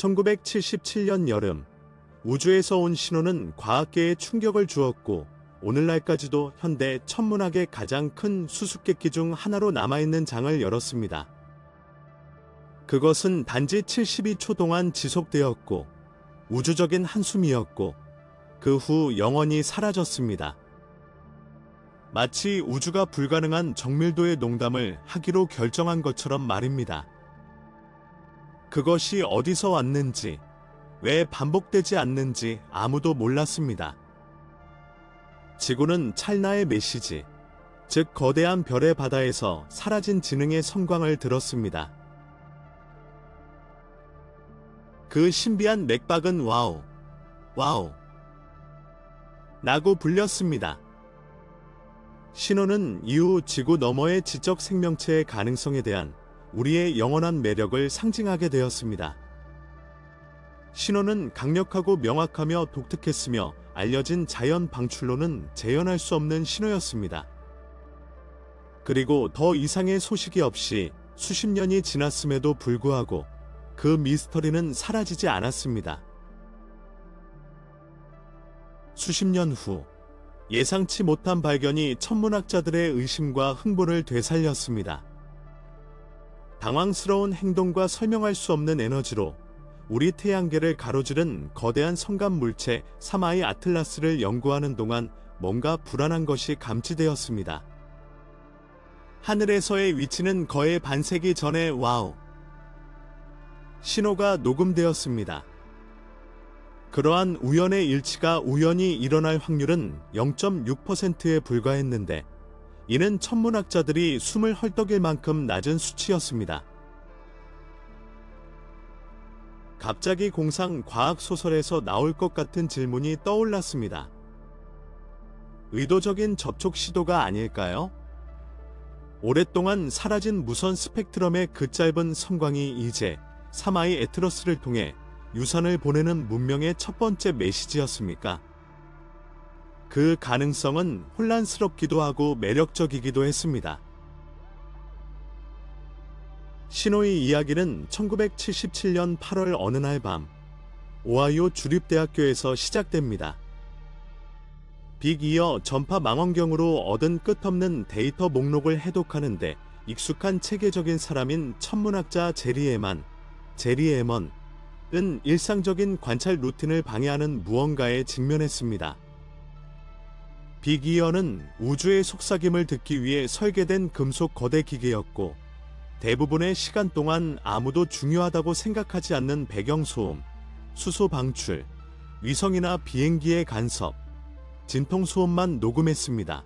1977년 여름, 우주에서 온 신호는 과학계에 충격을 주었고 오늘날까지도 현대 천문학의 가장 큰 수수께끼 중 하나로 남아있는 장을 열었습니다. 그것은 단지 72초 동안 지속되었고 우주적인 한숨이었고 그 후 영원히 사라졌습니다. 마치 우주가 불가능한 정밀도의 농담을 하기로 결정한 것처럼 말입니다. 그것이 어디서 왔는지, 왜 반복되지 않는지 아무도 몰랐습니다. 지구는 찰나의 메시지, 즉 거대한 별의 바다에서 사라진 지능의 성광을 들었습니다. 그 신비한 맥박은 와우, 와우 라고 불렸습니다. 신호는 이후 지구 너머의 지적 생명체의 가능성에 대한 우리의 영원한 매력을 상징하게 되었습니다. 신호는 강력하고 명확하며 독특했으며 알려진 자연 방출로는 재현할 수 없는 신호였습니다. 그리고 더 이상의 소식이 없이 수십 년이 지났음에도 불구하고 그 미스터리는 사라지지 않았습니다. 수십 년 후, 예상치 못한 발견이 천문학자들의 의심과 흥분을 되살렸습니다. 당황스러운 행동과 설명할 수 없는 에너지로 우리 태양계를 가로지른 거대한 성간 물체 3I 아틀라스를 연구하는 동안 뭔가 불안한 것이 감지되었습니다. 하늘에서의 위치는 거의 반세기 전에 와우! 신호가 녹음되었습니다. 그러한 우연의 일치가 우연히 일어날 확률은 0.6%에 불과했는데 이는 천문학자들이 숨을 헐떡일 만큼 낮은 수치였습니다. 갑자기 공상 과학소설에서 나올 것 같은 질문이 떠올랐습니다. 의도적인 접촉 시도가 아닐까요? 오랫동안 사라진 무선 스펙트럼의 그 짧은 성광이 이제 3I 에트러스를 통해 유산을 보내는 문명의 첫 번째 메시지였습니까? 그 가능성은 혼란스럽기도 하고 매력적이기도 했습니다. 신호의 이야기는 1977년 8월 어느 날 밤, 오하이오 주립대학교에서 시작됩니다. 빅이어 전파 망원경으로 얻은 끝없는 데이터 목록을 해독하는데 익숙한 체계적인 사람인 천문학자 제리 에먼은 일상적인 관찰 루틴을 방해하는 무언가에 직면했습니다. 빅이어는 우주의 속삭임을 듣기 위해 설계된 금속 거대 기계였고 대부분의 시간 동안 아무도 중요하다고 생각하지 않는 배경소음, 수소 방출, 위성이나 비행기의 간섭, 진통소음만 녹음했습니다.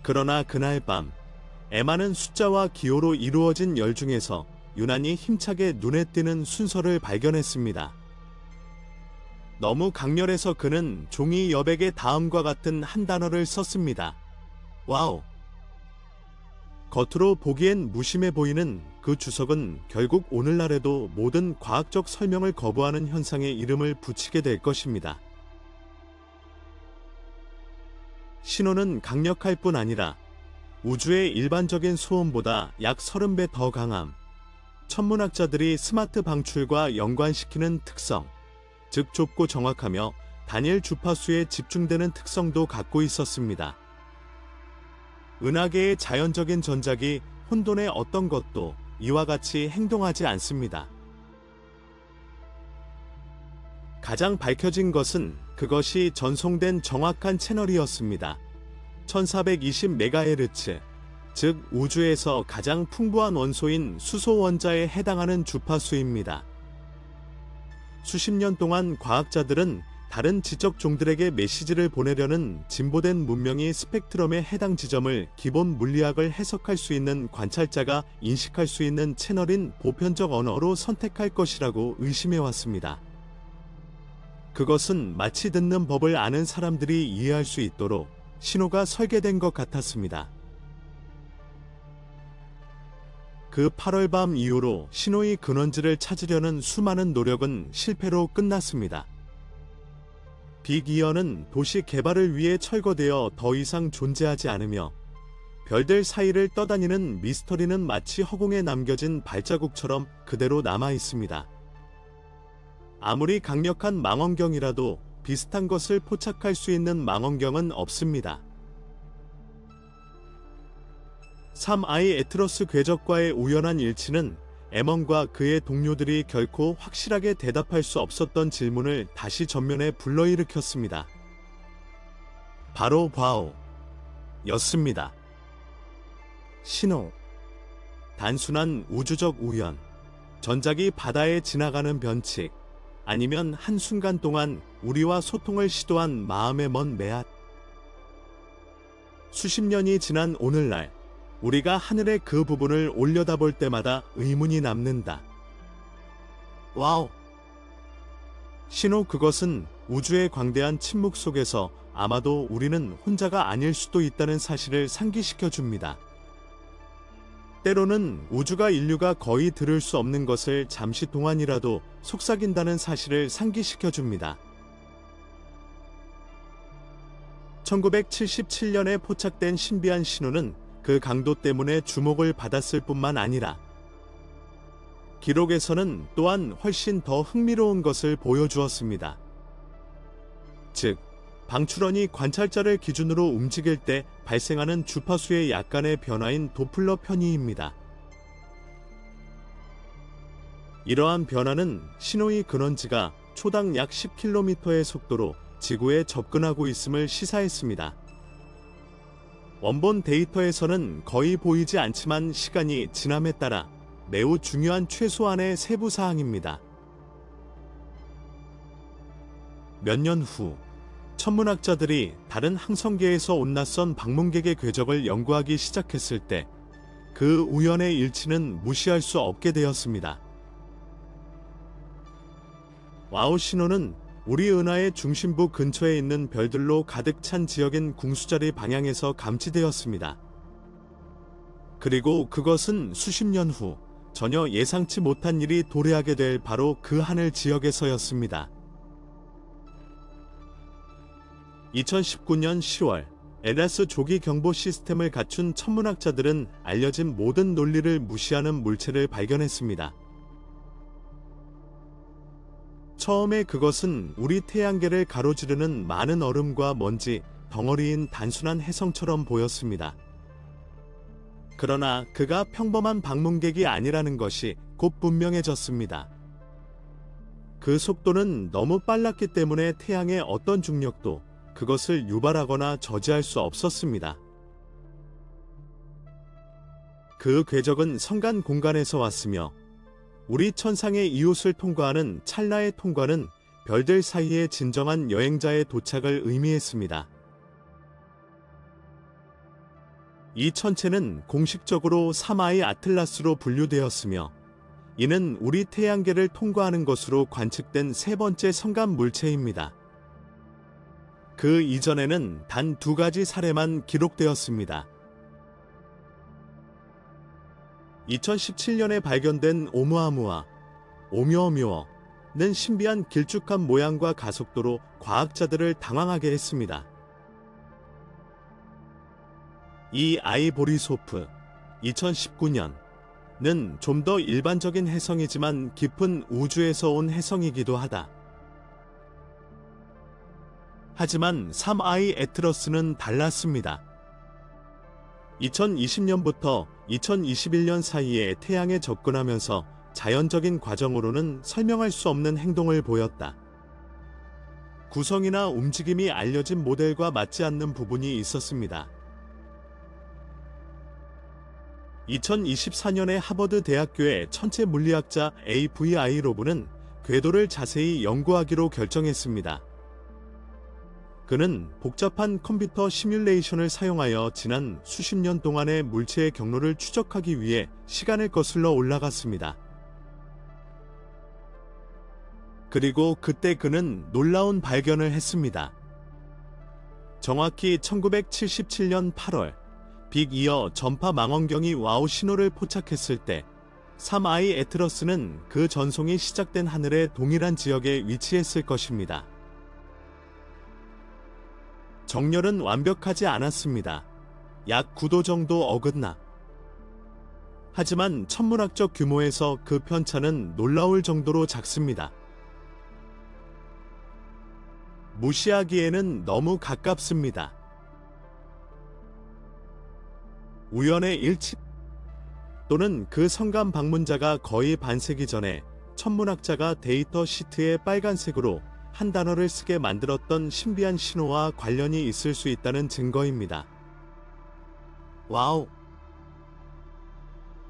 그러나 그날 밤, 에마는 숫자와 기호로 이루어진 열 중에서 유난히 힘차게 눈에 띄는 순서를 발견했습니다. 너무 강렬해서 그는 종이 여백에 다음과 같은 한 단어를 썼습니다. 와우! 겉으로 보기엔 무심해 보이는 그 주석은 결국 오늘날에도 모든 과학적 설명을 거부하는 현상의 이름을 붙이게 될 것입니다. 신호는 강력할 뿐 아니라 우주의 일반적인 소음보다 약 30배 더 강함, 천문학자들이 스마트 방출과 연관시키는 특성, 즉 좁고 정확하며 단일 주파수에 집중되는 특성도 갖고 있었습니다. 은하계의 자연적인 전작이 혼돈의 어떤 것도 이와 같이 행동하지 않습니다. 가장 밝혀진 것은 그것이 전송된 정확한 채널이었습니다. 1420MHz, 즉 우주에서 가장 풍부한 원소인 수소 원자에 해당하는 주파수입니다. 수십 년 동안 과학자들은 다른 지적 종들에게 메시지를 보내려는 진보된 문명이 스펙트럼의 해당 지점을 기본 물리학을 해석할 수 있는 관찰자가 인식할 수 있는 채널인 보편적 언어로 선택할 것이라고 의심해왔습니다. 그것은 마치 듣는 법을 아는 사람들이 이해할 수 있도록 신호가 설계된 것 같았습니다. 그 8월 밤 이후로 신호의 근원지를 찾으려는 수많은 노력은 실패로 끝났습니다. 빅이어는 도시 개발을 위해 철거되어 더 이상 존재하지 않으며 별들 사이를 떠다니는 미스터리는 마치 허공에 남겨진 발자국처럼 그대로 남아 있습니다. 아무리 강력한 망원경이라도 비슷한 것을 포착할 수 있는 망원경은 없습니다. 3I 에트러스 궤적과의 우연한 일치는 에먼과 그의 동료들이 결코 확실하게 대답할 수 없었던 질문을 다시 전면에 불러일으켰습니다. 바로 바오 였습니다. 신호, 단순한 우주적 우연, 전작이 바다에 지나가는 변칙, 아니면 한순간 동안 우리와 소통을 시도한 마음의 먼 매앗. 수십 년이 지난 오늘날 우리가 하늘의 그 부분을 올려다볼 때마다 의문이 남는다. 와우! 신호, 그것은 우주의 광대한 침묵 속에서 아마도 우리는 혼자가 아닐 수도 있다는 사실을 상기시켜 줍니다. 때로는 우주가 인류가 거의 들을 수 없는 것을 잠시 동안이라도 속삭인다는 사실을 상기시켜 줍니다. 1977년에 포착된 신비한 신호는 그 강도 때문에 주목을 받았을 뿐만 아니라 기록에서는 또한 훨씬 더 흥미로운 것을 보여주었습니다. 즉, 방출원이 관찰자를 기준으로 움직일 때 발생하는 주파수의 약간의 변화인 도플러 편이입니다. 이러한 변화는 신호의 근원지가 초당 약 10km의 속도로 지구에 접근하고 있음을 시사했습니다. 원본 데이터에서는 거의 보이지 않지만 시간이 지남에 따라 매우 중요한 최소한의 세부 사항입니다. 몇 년 후, 천문학자들이 다른 항성계에서 온 낯선 방문객의 궤적을 연구하기 시작했을 때 그 우연의 일치는 무시할 수 없게 되었습니다. 와우 신호는 우리 은하의 중심부 근처에 있는 별들로 가득 찬 지역인 궁수자리 방향에서 감지되었습니다. 그리고 그것은 수십 년 후 전혀 예상치 못한 일이 도래하게 될 바로 그 하늘 지역에서였습니다. 2019년 10월 LS 조기 경보 시스템을 갖춘 천문학자들은 알려진 모든 논리를 무시하는 물체를 발견했습니다. 처음에 그것은 우리 태양계를 가로지르는 많은 얼음과 먼지 덩어리인 단순한 혜성처럼 보였습니다. 그러나 그가 평범한 방문객이 아니라는 것이 곧 분명해졌습니다. 그 속도는 너무 빨랐기 때문에 태양의 어떤 중력도 그것을 유발하거나 저지할 수 없었습니다. 그 궤적은 성간 공간에서 왔으며 우리 천상의 이웃을 통과하는 찰나의 통과는 별들 사이에 진정한 여행자의 도착을 의미했습니다. 이 천체는 공식적으로 3I 아틀라스로 분류되었으며 이는 우리 태양계를 통과하는 것으로 관측된 세 번째 성간 물체입니다. 그 이전에는 단 2가지 사례만 기록되었습니다. 2017년에 발견된 오umuamua, 오묘어묘어는 신비한 길쭉한 모양과 가속도로 과학자들을 당황하게 했습니다. 이 아이보리소프 2019년은 좀 더 일반적인 혜성이지만 깊은 우주에서 온 혜성이기도 하다. 하지만 3I 에트러스는 달랐습니다. 2020년부터 2021년 사이에 태양에 접근하면서 자연적인 과정으로는 설명할 수 없는 행동을 보였다. 구성이나 움직임이 알려진 모델과 맞지 않는 부분이 있었습니다. 2024년에 하버드 대학교의 천체 물리학자 AVI 로브는 궤도를 자세히 연구하기로 결정했습니다. 그는 복잡한 컴퓨터 시뮬레이션을 사용하여 지난 수십 년 동안의 물체의 경로를 추적하기 위해 시간을 거슬러 올라갔습니다. 그리고 그때 그는 놀라운 발견을 했습니다. 정확히 1977년 8월 빅이어 전파 망원경이 와우 신호를 포착했을 때 3I 에트러스는 그 전송이 시작된 하늘의 동일한 지역에 위치했을 것입니다. 정렬은 완벽하지 않았습니다. 약 9도 정도 어긋나. 하지만 천문학적 규모에서 그 편차는 놀라울 정도로 작습니다. 무시하기에는 너무 가깝습니다. 우연의 일치 또는 그 성감 방문자가 거의 반세기 전에 천문학자가 데이터 시트에 빨간색으로 한 단어를 쓰게 만들었던 신비한 신호와 관련이 있을 수 있다는 증거입니다. 와우!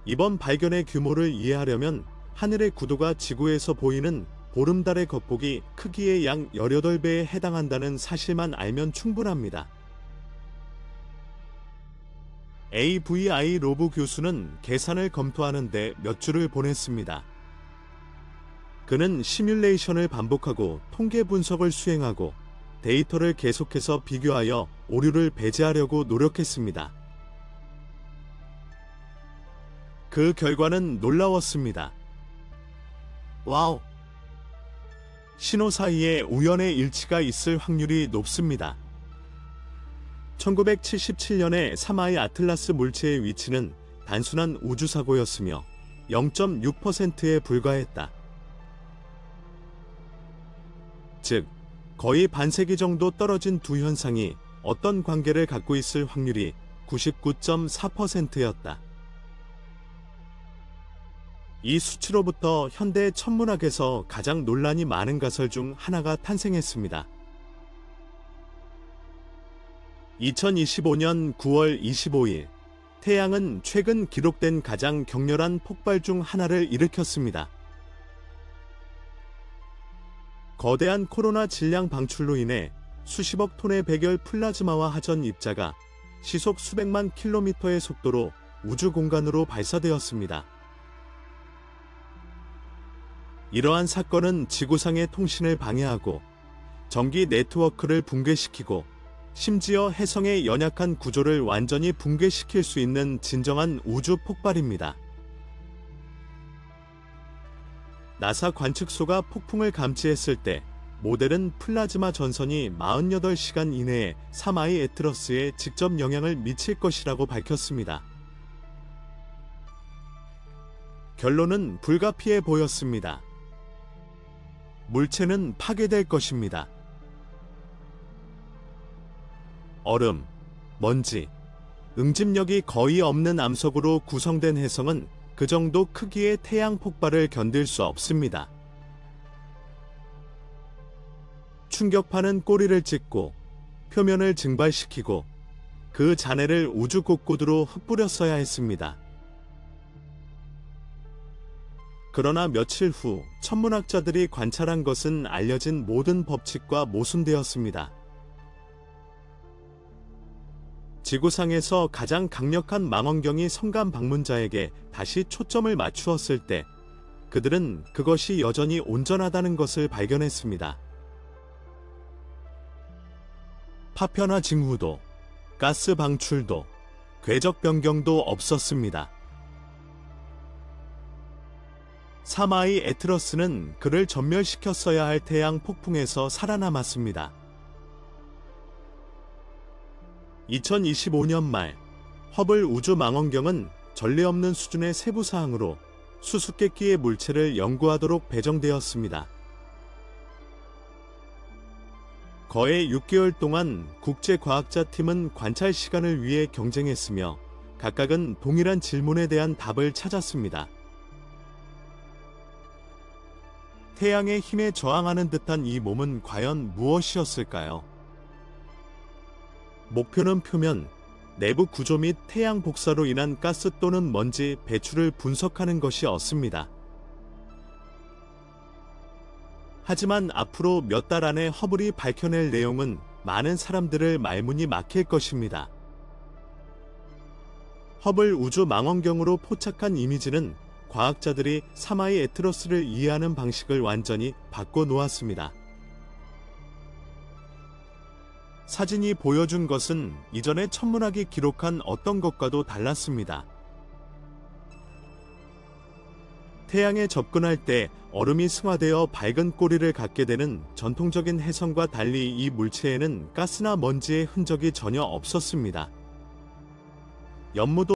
이번 발견의 규모를 이해하려면 하늘의 구도가 지구에서 보이는 보름달의 겉보기 크기의 약 18배에 해당한다는 사실만 알면 충분합니다. AVI 로브 교수는 계산을 검토하는 데 몇 주를 보냈습니다. 그는 시뮬레이션을 반복하고 통계 분석을 수행하고 데이터를 계속해서 비교하여 오류를 배제하려고 노력했습니다. 그 결과는 놀라웠습니다. 와우! 신호 사이에 우연의 일치가 있을 확률이 높습니다. 1977년에 사마이 아틀라스 물체의 위치는 단순한 우주사고였으며 0.6%에 불과했다. 즉, 거의 반세기 정도 떨어진 두 현상이 어떤 관계를 갖고 있을 확률이 99.4%였다. 이 수치로부터 현대 천문학에서 가장 논란이 많은 가설 중 하나가 탄생했습니다. 2025년 9월 25일, 태양은 최근 기록된 가장 격렬한 폭발 중 하나를 일으켰습니다. 거대한 코로나 질량 방출로 인해 수십억 톤의 백열 플라즈마와 하전 입자가 시속 수백만 킬로미터의 속도로 우주 공간으로 발사되었습니다. 이러한 사건은 지구상의 통신을 방해하고 전기 네트워크를 붕괴시키고 심지어 해성의 연약한 구조를 완전히 붕괴시킬 수 있는 진정한 우주 폭발입니다. 나사 관측소가 폭풍을 감지했을 때 모델은 플라즈마 전선이 48시간 이내에 사마이 에트러스에 직접 영향을 미칠 것이라고 밝혔습니다. 결론은 불가피해 보였습니다. 물체는 파괴될 것입니다. 얼음, 먼지, 응집력이 거의 없는 암석으로 구성된 해성은 그 정도 크기의 태양 폭발을 견딜 수 없습니다. 충격파는 꼬리를 찢고 표면을 증발시키고 그 잔해를 우주 곳곳으로 흩뿌렸어야 했습니다. 그러나 며칠 후 천문학자들이 관찰한 것은 알려진 모든 법칙과 모순되었습니다. 지구상에서 가장 강력한 망원경이 성감 방문자에게 다시 초점을 맞추었을 때 그들은 그것이 여전히 온전하다는 것을 발견했습니다. 파편화 징후도, 가스 방출도, 궤적 변경도 없었습니다. 사마이 에트러스는 그를 전멸시켰어야 할 태양 폭풍에서 살아남았습니다. 2025년 말 허블 우주 망원경은 전례 없는 수준의 세부 사항으로 수수께끼의 물체를 연구하도록 배정되었습니다. 거의 6개월 동안 국제과학자팀은 관찰 시간을 위해 경쟁했으며 각각은 동일한 질문에 대한 답을 찾았습니다. 태양의 힘에 저항하는 듯한 이 몸은 과연 무엇이었을까요? 목표는 표면, 내부 구조 및 태양 복사로 인한 가스 또는 먼지 배출을 분석하는 것이었습니다. 하지만 앞으로 몇 달 안에 허블이 밝혀낼 내용은 많은 사람들을 말문이 막힐 것입니다. 허블 우주 망원경으로 포착한 이미지는 과학자들이 사마이 에트러스를 이해하는 방식을 완전히 바꿔놓았습니다. 사진이 보여준 것은 이전에 천문학이 기록한 어떤 것과도 달랐습니다. 태양에 접근할 때 얼음이 승화되어 밝은 꼬리를 갖게 되는 전통적인 해성과 달리 이 물체에는 가스나 먼지의 흔적이 전혀 없었습니다. 연무도